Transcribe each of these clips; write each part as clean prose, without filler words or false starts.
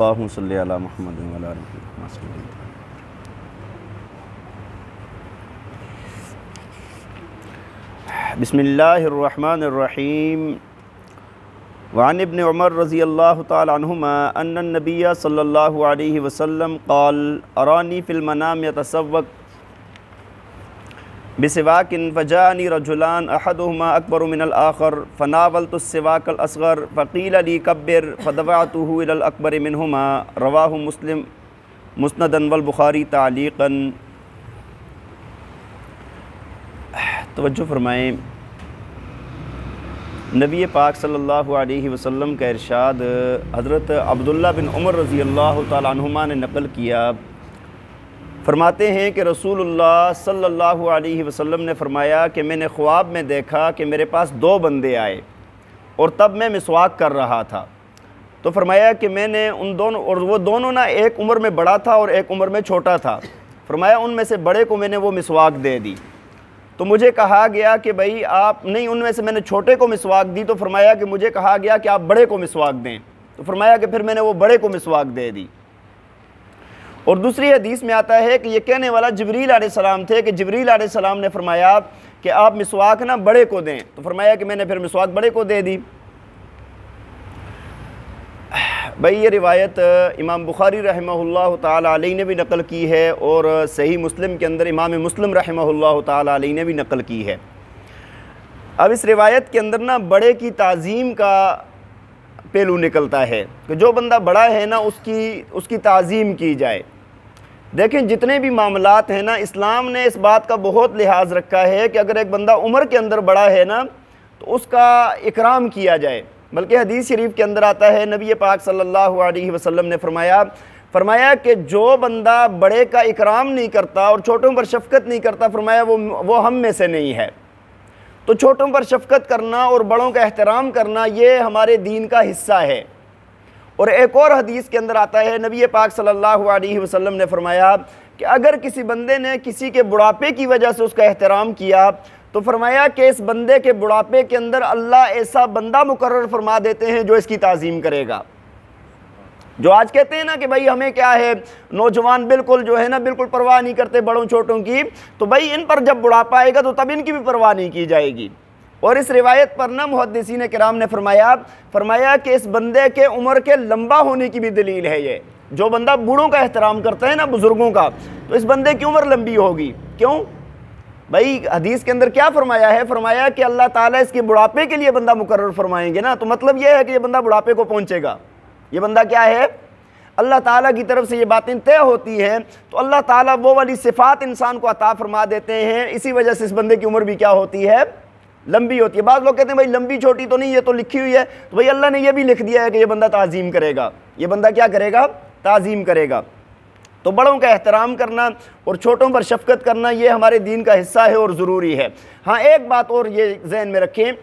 अल्लाहुम्मा सल्लि अला मुहम्मद व अला आलि मुहम्मद। बिस्मिल्लाहिर्रहमानिर्रहीम। वअन इब्न उमर रज़ियल्लाहु तआला अन्हुमा अन्न नबिय्य सल्लल्लाहु अलैहि वसल्लम क़ाल अरानी फ़िल मनाम यतसव्वक बिसिवाकिन फ़जाअनी रजुलान अहदुहुमा अकबरु मिनल आखर फ़नावलतु सिवाकल असग़र फ़क़ील ली कब्बिर फ़दफ़अतुहु इलल अकबर मिनहुमा। रवाहु मुस्लिम मुस्नदन वल बुखारी तालीक़न। तवज्जो फरमाएँ, नबी पाक सल्लल्लाहु अलैहि वसल्लम का इरशाद हज़रत अब्दुल्ला बिन उमर रज़ियल्लाहु तआला अन्हुमा ने नक़ल किया। फ़रमाते हैं कि रसूलुल्लाह सल्लल्लाहु अलैहि वसल्लम ने फ़रमाया कि मैंने ख्वाब में देखा कि मेरे पास दो बंदे आए और तब मैं मिसवाक कर रहा था। तो फ़रमाया कि मैंने उन दोनों, और वो दोनों ना एक उम्र में बड़ा था और एक उम्र में छोटा था। फ़रमाया उनमें से बड़े को मैंने वो मिसवाक दे दी। तो मुझे कहा गया कि भाई आप नहीं, उनमें से मैंने छोटे को मिसवाक दी। तो फ़रमाया कि मुझे कहा गया कि आप बड़े को मिसवाक दें। तो फ़रमाया कि फिर मैंने वो बड़े को मिसवाक दे दी। और दूसरी हदीस में आता है कि ये कहने वाला जिब्रील अलैहिस्सलाम थे कि जिब्रील अलैहिस्सलाम ने फरमाया कि आप मिसवाक ना बड़े को दें। तो फरमाया कि मैंने फिर मिसवाक बड़े को दे दी। भाई ये रिवायत इमाम बुखारी रहमहुल्लाह ताला अलैहि ने भी नक़ल की है और सही मुस्लिम के अंदर इमाम मुस्लिम रहमहुल्लाह ताला अलैहि ने भी नक़ल की है। अब इस रिवायत के अंदर ना बड़े की ताज़ीम का पहलू निकलता है कि जो बंदा बड़ा है ना उसकी ताज़ीम की जाए। देखें जितने भी मामलात हैं ना, इस्लाम ने इस बात का बहुत लिहाज रखा है कि अगर एक बंदा उम्र के अंदर बड़ा है ना तो उसका इकराम किया जाए। बल्कि हदीस शरीफ के अंदर आता है, नबी पाक सल्लल्लाहु अलैहि वसल्लम ने फरमाया कि जो बंदा बड़े का इकराम नहीं करता और छोटों पर शफ़क़त नहीं करता, फरमाया वो हम में से नहीं है। तो छोटों पर शफ़क़त करना और बड़ों का एहतराम करना ये हमारे दीन का हिस्सा है। और एक और हदीस के अंदर आता है, नबी पाक सल्लल्लाहु अलैहि वसल्लम ने फरमाया कि अगर किसी बंदे ने किसी के बुढ़ापे की वजह से उसका एहतराम किया तो फरमाया कि इस बंदे के बुढ़ापे के अंदर अल्लाह ऐसा बंदा मुकर्रर फरमा देते हैं जो इसकी ताज़ीम करेगा। जो आज कहते हैं ना कि भाई हमें क्या है, नौजवान बिल्कुल जो है ना बिल्कुल परवाह नहीं करते बड़ों छोटों की, तो भाई इन पर जब बुढ़ापा आएगा तो तब इनकी भी परवाह नहीं की जाएगी। और इस रिवायत पर ना मुहद्दिसीन किराम ने फरमाया कि इस बंदे के उम्र के लंबा होने की भी दलील है ये। जो बंदा बूढ़ों का एहतराम करता है ना, बुजुर्गों का, तो इस बंदे की उम्र लंबी होगी। क्यों भाई? हदीस के अंदर क्या फरमाया है? फरमाया कि अल्लाह ताला इसके बुढ़ापे के लिए बंदा मुकर्रर फरमाएंगे ना, तो मतलब यह है कि ये बंदा बुढ़ापे को पहुंचेगा। ये बंदा क्या है? अल्लाह ताला की तरफ से ये बातें तय होती हैं तो अल्लाह ताला वो वाली सिफ़ात इंसान को अता फरमा देते हैं। इसी वजह से इस बंदे की उम्र भी क्या होती है? लंबी होती है। बाद लोग कहते हैं भाई लंबी छोटी तो नहीं, ये तो लिखी हुई है। तो भाई अल्लाह ने ये भी लिख दिया है कि ये बंदा ताज़ीम करेगा। ये बंदा क्या करेगा? ताज़ीम करेगा। तो बड़ों का एहतराम करना और छोटों पर शफ़क़त करना ये हमारे दीन का हिस्सा है और ज़रूरी है। हाँ, एक बात और ये ज़हन में रखें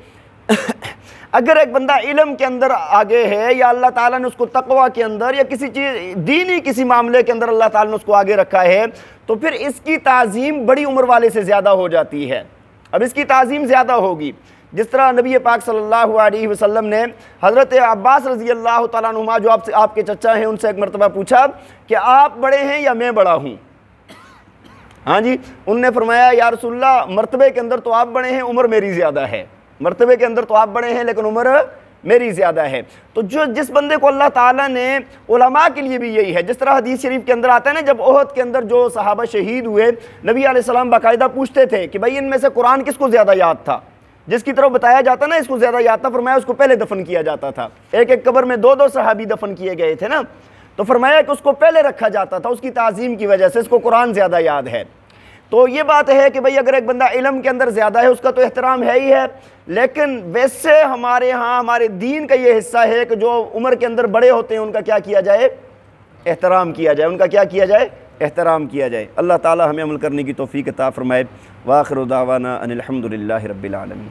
अगर एक बंदा इल्म के अंदर आगे है या अल्लाह ताला ने उसको तक़वा के अंदर या किसी चीज़ दीनी किसी मामले के अंदर अल्लाह ताला ने उसको आगे रखा है, तो फिर इसकी ताज़ीम बड़ी उम्र वाले से ज़्यादा हो जाती है। अब इसकी ताज़ीम ज़्यादा होगी। जिस तरह नबी पाक सल्लल्लाहु अलैहि वसल्लम ने हज़रत अब्बास रज़ियल्लाहु तआला अन्हुमा जो आपके चचा हैं उनसे एक मरतबा पूछा कि आप बड़े हैं या मैं बड़ा हूँ? हाँ जी, उनने फरमाया या रसूलल्लाह मरतबे के अंदर तो आप बड़े हैं, उम्र मेरी ज़्यादा है। मरतबे के अंदर तो आप बड़े हैं लेकिन उम्र मेरी ज़्यादा है। तो जिस बंदे को अल्लाह ताला ने, उलमा के लिए भी यही है। जिस तरह हदीस शरीफ के अंदर आता है ना, जब ओहद के अंदर जो सहाबा शहीद हुए, नबी अलैहिस्सलाम बाकायदा पूछते थे कि भाई इनमें से कुरान किसको ज़्यादा याद था? जिसकी तरफ बताया जाता ना इसको ज़्यादा याद था, फरमाया उसको पहले दफन किया जाता था। एक एक कब्र में दो दो सहाबी दफन किए गए थे ना, तो फरमाया कि उसको पहले रखा जाता था, उसकी ताज़ीम की वजह से इसको कुरान ज़्यादा याद है। तो ये बात है कि भाई अगर एक बंदा इल्म के अंदर ज़्यादा है उसका तो एहतराम है ही है, लेकिन वैसे हमारे यहाँ हमारे दीन का ये हिस्सा है कि जो उम्र के अंदर बड़े होते हैं उनका क्या किया जाए? एहतराम किया जाए। उनका क्या किया जाए? एहतराम किया जाए। अल्लाह ताला हमें अमल करने की तौफीक अता फरमाए। व आखिरु दावाना अनिल हम्दुलिल्लाहि रब्बिल आलमीन।